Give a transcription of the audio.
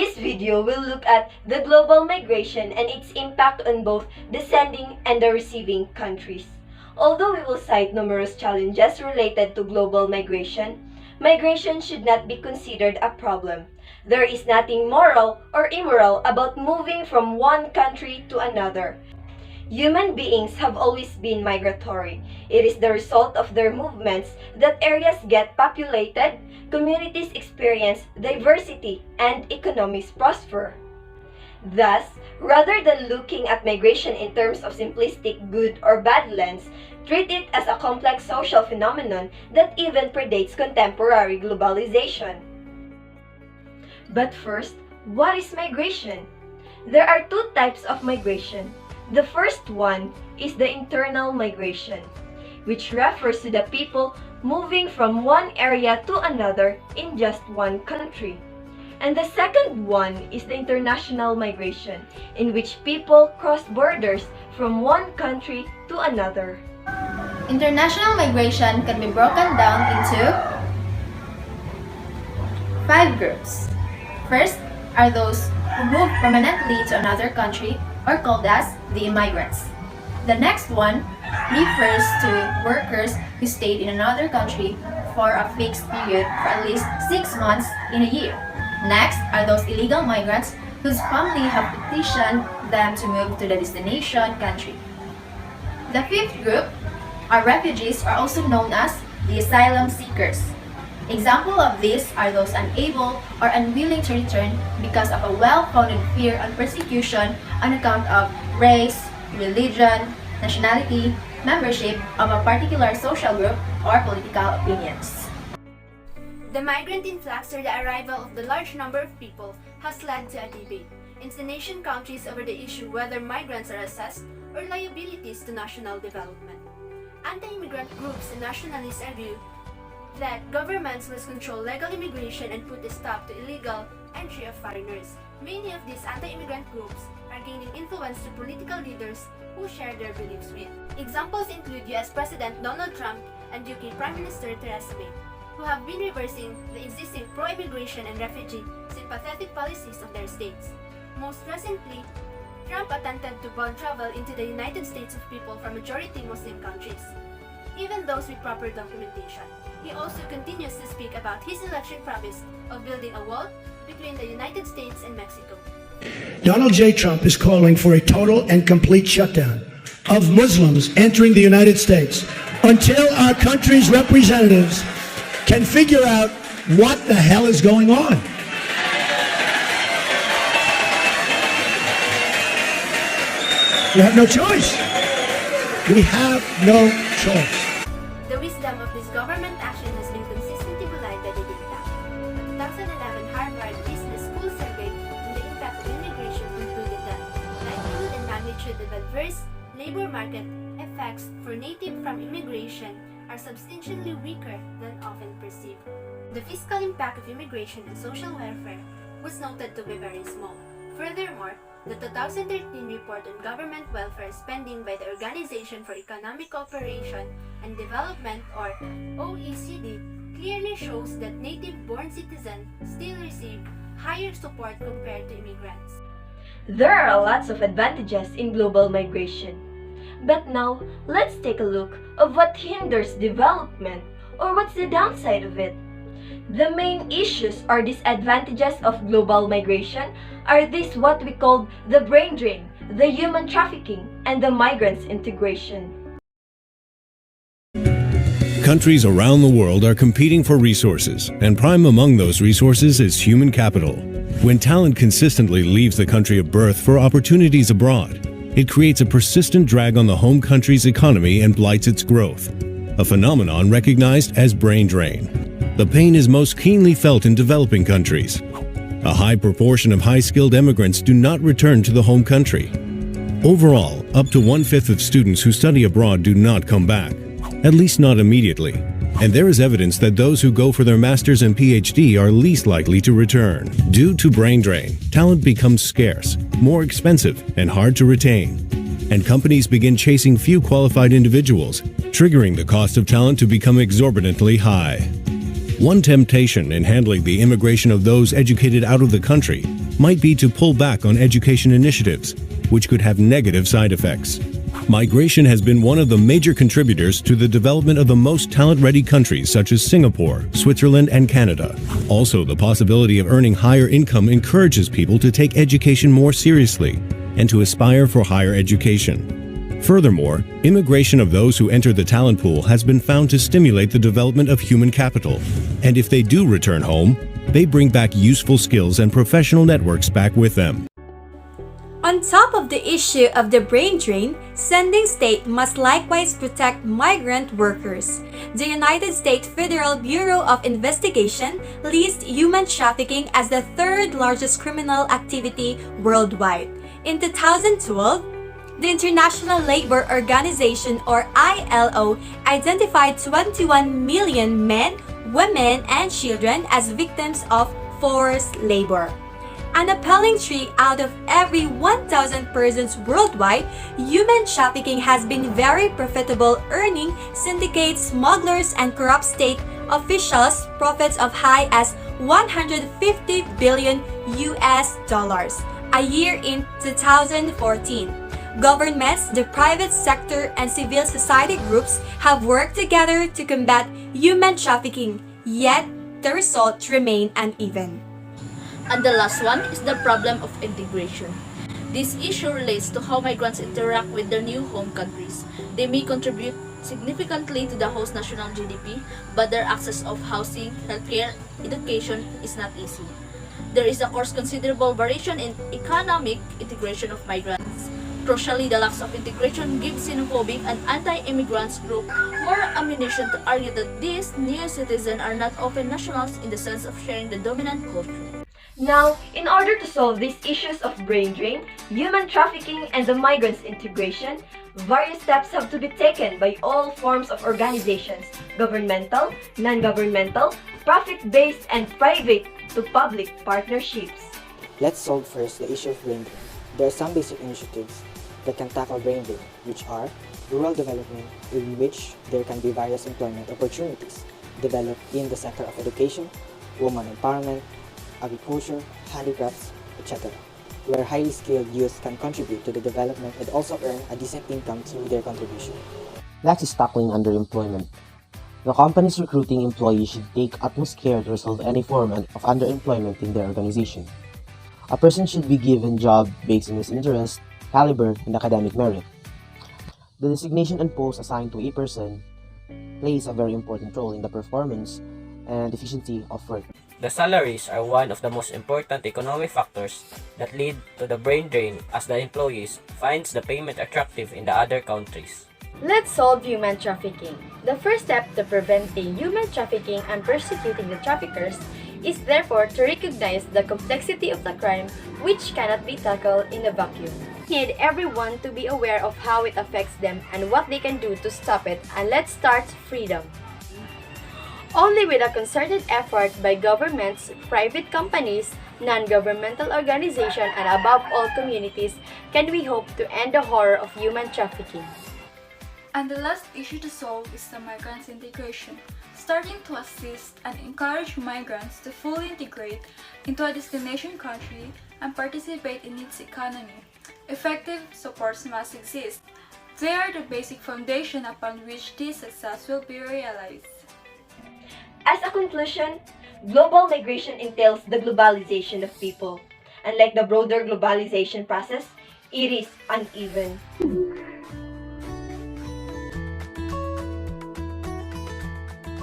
This video will look at the global migration and its impact on both the sending and the receiving countries. Although we will cite numerous challenges related to global migration, migration should not be considered a problem. There is nothing moral or immoral about moving from one country to another. Human beings have always been migratory. It is the result of their movements that areas get populated, communities experience diversity, and economies prosper. Thus, rather than looking at migration in terms of simplistic good or bad lens, treat it as a complex social phenomenon that even predates contemporary globalization. But first, what is migration? There are two types of migration. The first one is the internal migration, which refers to the people moving from one area to another in just one country. And the second one is the international migration, in which people cross borders from one country to another. International migration can be broken down into 5 groups. First are those who move permanently to another country, or called as the immigrants. The next one refers to workers who stayed in another country for a fixed period for at least 6 months in a year. Next are those illegal migrants whose family have petitioned them to move to the destination country. The fifth group are refugees, or also known as the asylum seekers. Example of these are those unable or unwilling to return because of a well-founded fear of persecution on account of race, religion, nationality, membership of a particular social group, or political opinions. The migrant influx, or the arrival of the large number of people, has led to a debate in the nation countries over the issue whether migrants are assessed or liabilities to national development. Anti-immigrant groups and nationalists argue that governments must control legal immigration and put a stop to illegal entry of foreigners. Many of these anti-immigrant groups are gaining influence to political leaders who share their beliefs with. Examples include US President Donald Trump and UK Prime Minister Theresa May, who have been reversing the existing pro-immigration and refugee sympathetic policies of their states. Most recently, Trump attempted to ban travel into the United States of people from majority Muslim countries, even those with proper documentation. He also continues to speak about his election promise of building a wall between the United States and Mexico. Donald J. Trump is calling for a total and complete shutdown of Muslims entering the United States until our country's representatives can figure out what the hell is going on. We have no choice. We have no choice. The wisdom of this government action has been consistently belied by the data. A 2011 Harvard Business School survey on the impact of immigration concluded that likelihood and magnitude of adverse labor market effects for native from immigration are substantially weaker than often perceived. The fiscal impact of immigration and social welfare was noted to be very small. Furthermore, the 2013 report on government welfare spending by the Organization for Economic Cooperation and Development, or OECD, clearly shows that native-born citizens still receive higher support compared to immigrants. There are lots of advantages in global migration. But now, let's take a look of what hinders development, or what's the downside of it. The main issues or disadvantages of global migration are these what we call the brain drain, the human trafficking, and the migrants' integration. Countries around the world are competing for resources, and prime among those resources is human capital. When talent consistently leaves the country of birth for opportunities abroad, it creates a persistent drag on the home country's economy and blights its growth, a phenomenon recognized as brain drain. The pain is most keenly felt in developing countries. A high proportion of high-skilled immigrants do not return to the home country. Overall, up to 1/5 of students who study abroad do not come back, at least not immediately. And there is evidence that those who go for their master's and PhD are least likely to return. Due to brain drain, talent becomes scarce, more expensive, and hard to retain. And companies begin chasing few qualified individuals, triggering the cost of talent to become exorbitantly high. One temptation in handling the immigration of those educated out of the country might be to pull back on education initiatives, which could have negative side effects. Migration has been one of the major contributors to the development of the most talent-ready countries such as Singapore, Switzerland, and Canada. Also, the possibility of earning higher income encourages people to take education more seriously and to aspire for higher education. Furthermore, immigration of those who enter the talent pool has been found to stimulate the development of human capital. And if they do return home, they bring back useful skills and professional networks back with them. On top of the issue of the brain drain, sending state must likewise protect migrant workers. The United States Federal Bureau of Investigation lists human trafficking as the third largest criminal activity worldwide. In 2012, the International Labour Organization or ILO identified 21 million men, women, and children as victims of forced labor. An appalling 3 out of every 1,000 persons worldwide, human trafficking has been very profitable, earning syndicates, smugglers, and corrupt state officials profits of high as 150 billion US dollars a year in 2014. Governments, the private sector, and civil society groups have worked together to combat human trafficking, yet the results remain uneven. And the last one is the problem of integration. This issue relates to how migrants interact with their new home countries. They may contribute significantly to the host national GDP, but their access of housing, healthcare, education is not easy. There is of course considerable variation in economic integration of migrants. Crucially, the lack of integration gives xenophobic and anti-immigrants group more ammunition to argue that these new citizens are not often nationals in the sense of sharing the dominant culture. Now, in order to solve these issues of brain drain, human trafficking, and the migrants' integration, various steps have to be taken by all forms of organizations, governmental, non-governmental, profit-based, and private to public partnerships. Let's solve first the issue of brain drain. There are some basic initiatives that can tackle brain drain, which are rural development, in which there can be various employment opportunities developed in the sector of education, women empowerment, agriculture, handicrafts, etc., where highly skilled youth can contribute to the development and also earn a decent income through their contribution. Next is tackling underemployment. The companies recruiting employees should take utmost care to resolve any form of underemployment in their organization. A person should be given job based on his interest, caliber, and academic merit. The designation and post assigned to a person plays a very important role in the performance and efficiency of work. The salaries are one of the most important economic factors that lead to the brain drain as the employees finds the payment attractive in the other countries. Let's solve human trafficking. The first step to preventing human trafficking and persecuting the traffickers is therefore to recognize the complexity of the crime, which cannot be tackled in a vacuum. We need everyone to be aware of how it affects them and what they can do to stop it, and let's start freedom. Only with a concerted effort by governments, private companies, non-governmental organizations, and above all communities can we hope to end the horror of human trafficking. And the last issue to solve is the migrants' integration, starting to assist and encourage migrants to fully integrate into a destination country and participate in its economy. Effective supports must exist. They are the basic foundation upon which this success will be realized. As a conclusion, global migration entails the globalization of people. Unlike the broader globalization process, it is uneven.